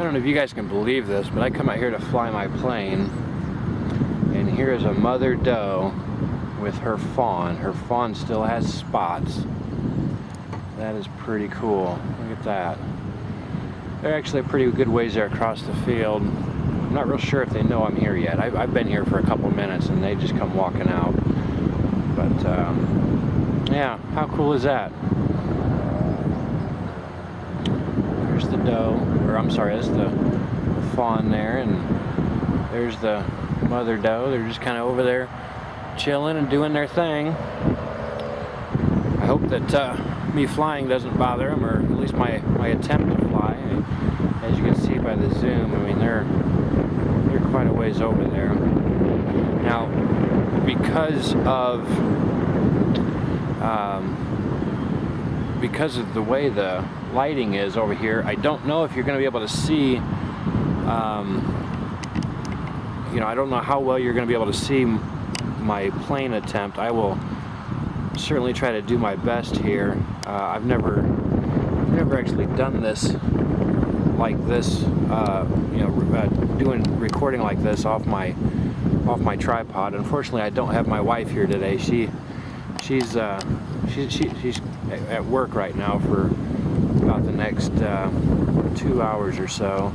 don't know if you guys can believe this, but I come out here to fly my plane, and here is a mother doe with her fawn. Her fawn still has spots. That is pretty cool. Look at that. They're actually a pretty good ways there across the field. I'm not real sure if they know I'm here yet. I've been here for a couple minutes and they just come walking out. But yeah, how cool is that? There's the doe, or I'm sorry, that's the fawn there, and there's the mother doe. They're just kind of over there chilling and doing their thing. I hope that me flying doesn't bother them, or at least my attempt to fly. As you can see by the zoom, I mean they're quite a ways over there. Now, because of the way the lighting is over here, I don't know if you're going to be able to see. You know, I don't know how well you're going to be able to see my plane attempt. I will certainly try to do my best here. I've never actually done this like this, you know, doing recording like this off my tripod. Unfortunately, I don't have my wife here today. She's at work right now for about the next 2 hours or so.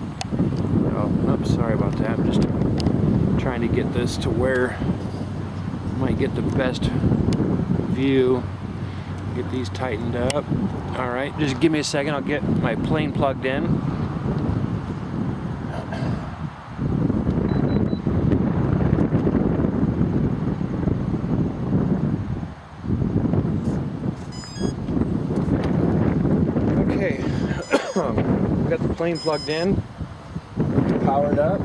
Oh, oops, sorry about that. I'm just trying to get this to where I might get the best view. Get these tightened up. All right, just give me a second. I'll get my plane plugged in. Okay, got the plane plugged in, powered up.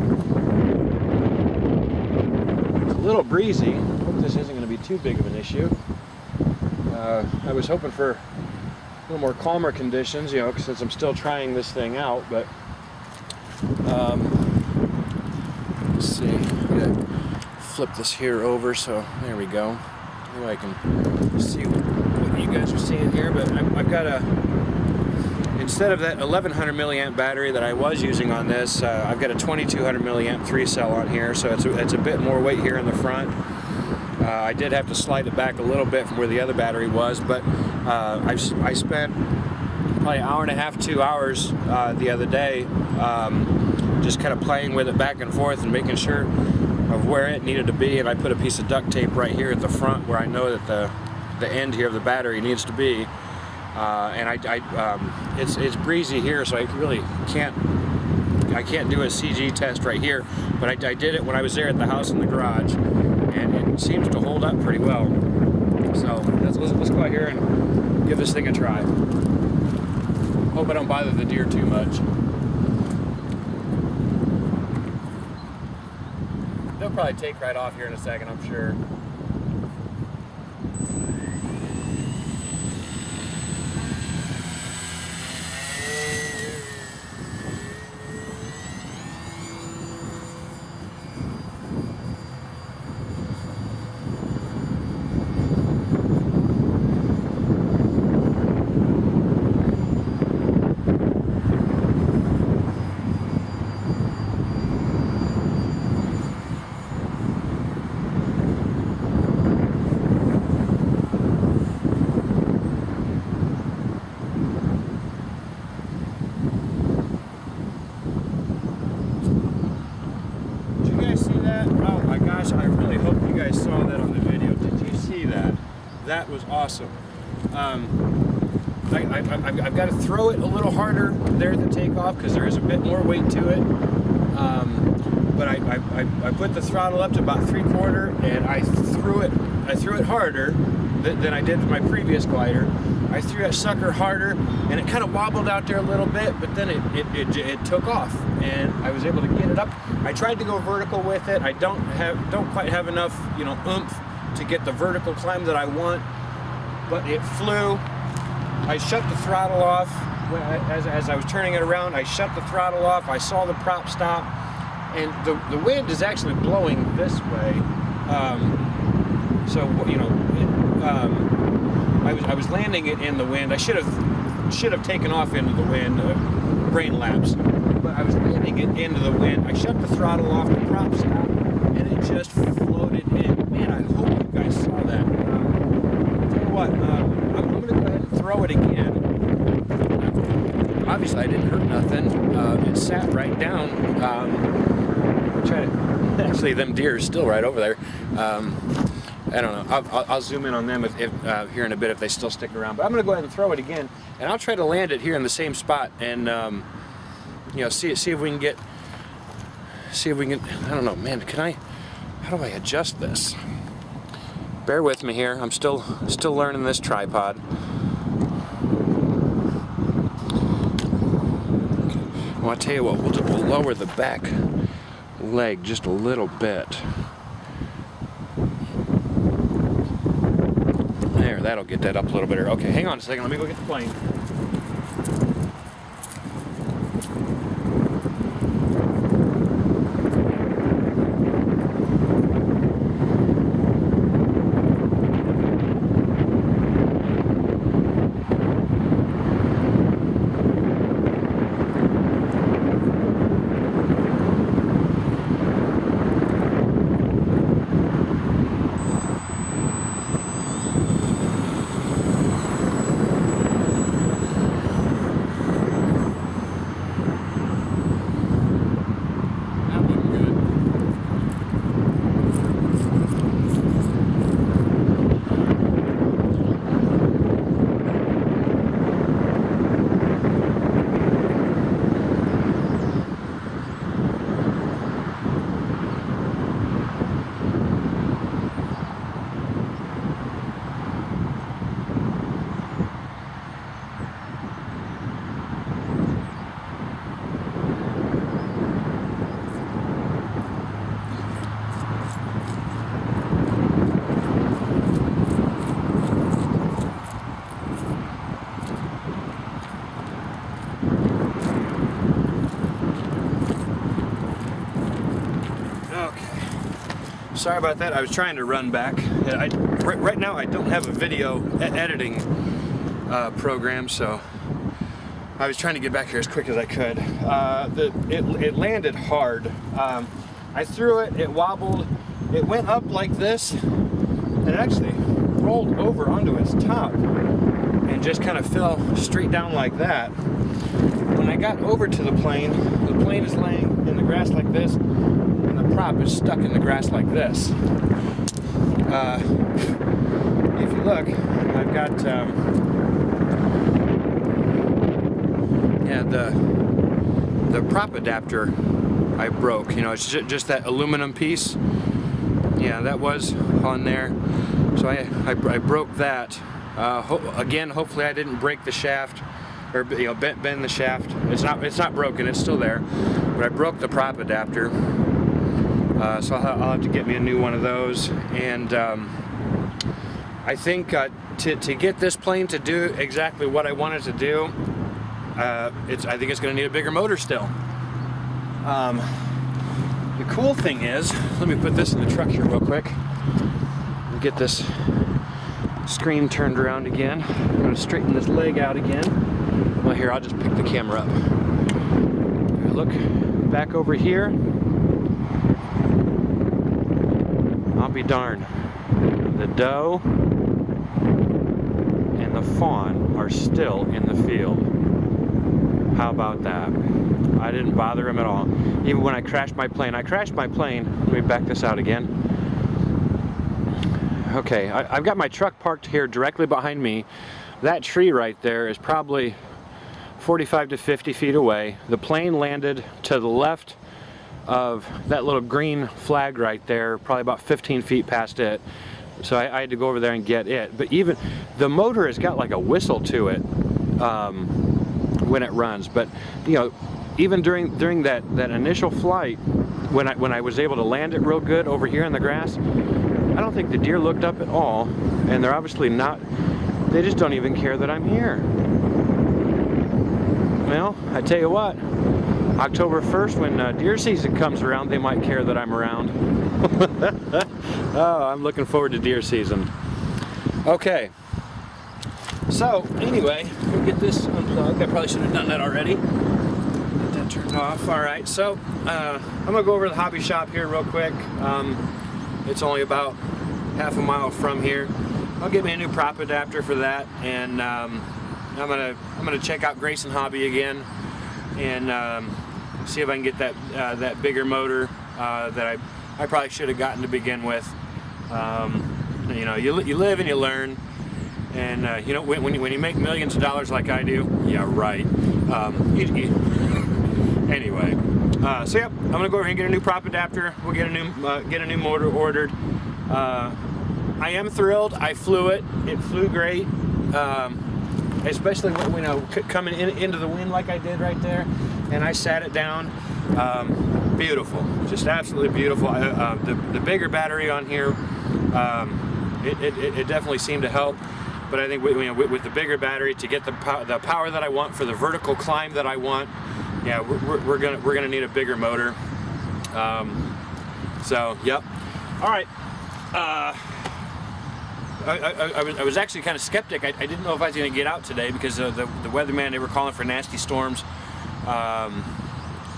It's a little breezy. Hope this isn't going to be too big of an issue. I was hoping for a little more calmer conditions, you know, since I'm still trying this thing out, but let's see, I'm gonna flip this here over, so there we go. Maybe I can see what you guys are seeing here, but I've got instead of that 1100 milliamp battery that I was using on this, I've got a 2200 milliamp 3-cell on here, so it's a bit more weight here in the front. I did have to slide it back a little bit from where the other battery was, but I spent probably an hour and a half, 2 hours the other day just kind of playing with it back and forth and making sure of where it needed to be, and I put a piece of duct tape right here at the front where I know that the end here of the battery needs to be, and it's breezy here, so I really can't do a CG test right here, but I did it when I was there at the house in the garage, and it seems to hold up pretty well. So let's go out here and give this thing a try. Hope I don't bother the deer too much. They'll probably take right off here in a second, I'm sure. I really hope you guys saw that on the video. Did you see that? That was awesome. I've got to throw it a little harder there at the takeoff because there is a bit more weight to it. But I put the throttle up to about 3/4, and I threw it harder than I did with my previous glider. I threw that sucker harder, and it kind of wobbled out there a little bit, but then it took off, and I was able to get it up. I tried to go vertical with it. I don't quite have enough, you know, oomph to get the vertical climb that I want, but it flew. I shut the throttle off as I was turning it around. I shut the throttle off. I saw the prop stop, and the wind is actually blowing this way. So you know, I was landing it in the wind. I should have taken off into the wind. Brain lapse. But I was landing it into the wind. I shut the throttle off, the prop stopped, and it just floated in. Man, I hope you guys saw that. Tell you what, I'm going to go ahead and throw it again. Obviously, I didn't hurt nothing. It sat right down. Actually, them deer are still right over there. I don't know. I'll zoom in on them if here in a bit if they still stick around. But I'm going to go ahead and throw it again, and I'll try to land it here in the same spot, and you know, see if we can get. See if we can. I don't know, man. How do I adjust this? Bear with me here. I'm still learning this tripod. Well, I'll tell you what. We'll lower the back leg just a little bit. There, that'll get that up a little bit. Okay, hang on a second. Let me go get the plane. Sorry about that. I was trying to run back. Right now I don't have a video editing program, so I was trying to get back here as quick as I could. It landed hard. I threw it, it wobbled, it went up like this, and it actually rolled over onto its top and just kind of fell straight down like that. When I got over to the plane is laying in the grass like this, and the prop is stuck in the grass like this. If you look, I've got the prop adapter I broke. You know, it's just that aluminum piece. Yeah, that was on there. So I broke that. Again, hopefully I didn't break the shaft, or bend the shaft. It's not broken. It's still there. But I broke the prop adapter. So I'll have to get me a new one of those. And I think to get this plane to do exactly what I want it to do, I think it's going to need a bigger motor still. The cool thing is, let me put this in the truck here real quick. Get this screen turned around again. I'm going to straighten this leg out again. Well, here, I'll just pick the camera up. Look back over here. I'll be darned. The doe and the fawn are still in the field. How about that? I didn't bother him at all. Even when I crashed my plane. Let me back this out again. Okay, I've got my truck parked here directly behind me. That tree right there is probably 45 to 50 feet away. The plane landed to the left of that little green flag right there, probably about 15 feet past it. So I had to go over there and get it. But even the motor has got like a whistle to it when it runs. But you know, even during that initial flight, when I was able to land it real good over here in the grass, I don't think the deer looked up at all, and they're obviously not. They just don't even care that I'm here. Well, I tell you what, October 1st, when deer season comes around, they might care that I'm around. Oh, I'm looking forward to deer season. Okay. So, anyway, we'll get this unplugged. I probably should have done that already. Get that turned off. All right, so I'm gonna go over to the hobby shop here real quick. It's only about half a mile from here. I'll get me a new prop adapter for that, and I'm gonna check out Grayson Hobby again and see if I can get that bigger motor that I probably should have gotten to begin with. You know, you live and you learn, and you know, when you make millions of dollars like I do, yeah, right. Anyway, so yep, I'm gonna go over here and get a new prop adapter. We'll get a new motor ordered. I am thrilled. I flew it. It flew great, especially when, you know, coming into the wind like I did right there, and I sat it down. Beautiful, just absolutely beautiful. The bigger battery on here, it definitely seemed to help. But I think with the bigger battery, to get the power that I want for the vertical climb that I want, yeah, we're gonna need a bigger motor. So yep. All right. I was actually kind of skeptic. I didn't know if I was going to get out today because the weatherman, they were calling for nasty storms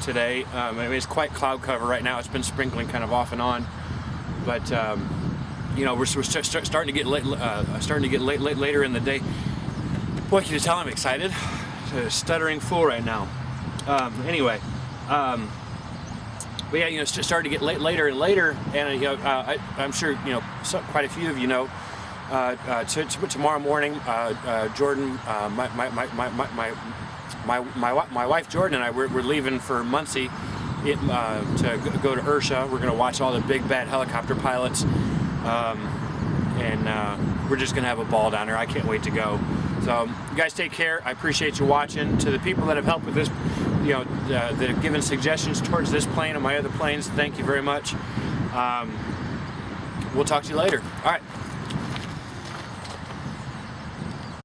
today. I mean, it's quite cloud cover right now. It's been sprinkling kind of off and on, but you know, we're starting to get later in the day. Boy, can you tell I'm excited? A stuttering fool right now. Anyway. But yeah, you know, it's just starting to get later and later, and you know, I'm sure, you know, quite a few of you know. Tomorrow morning, Jordan, my wife Jordan and I, we're leaving for Muncie to go to Ursha. We're going to watch all the big bad helicopter pilots, and we're just going to have a ball down there. I can't wait to go. So you guys take care. I appreciate you watching. To the people that have helped with this, you know, that have given suggestions towards this plane and my other planes, thank you very much. We'll talk to you later. All right.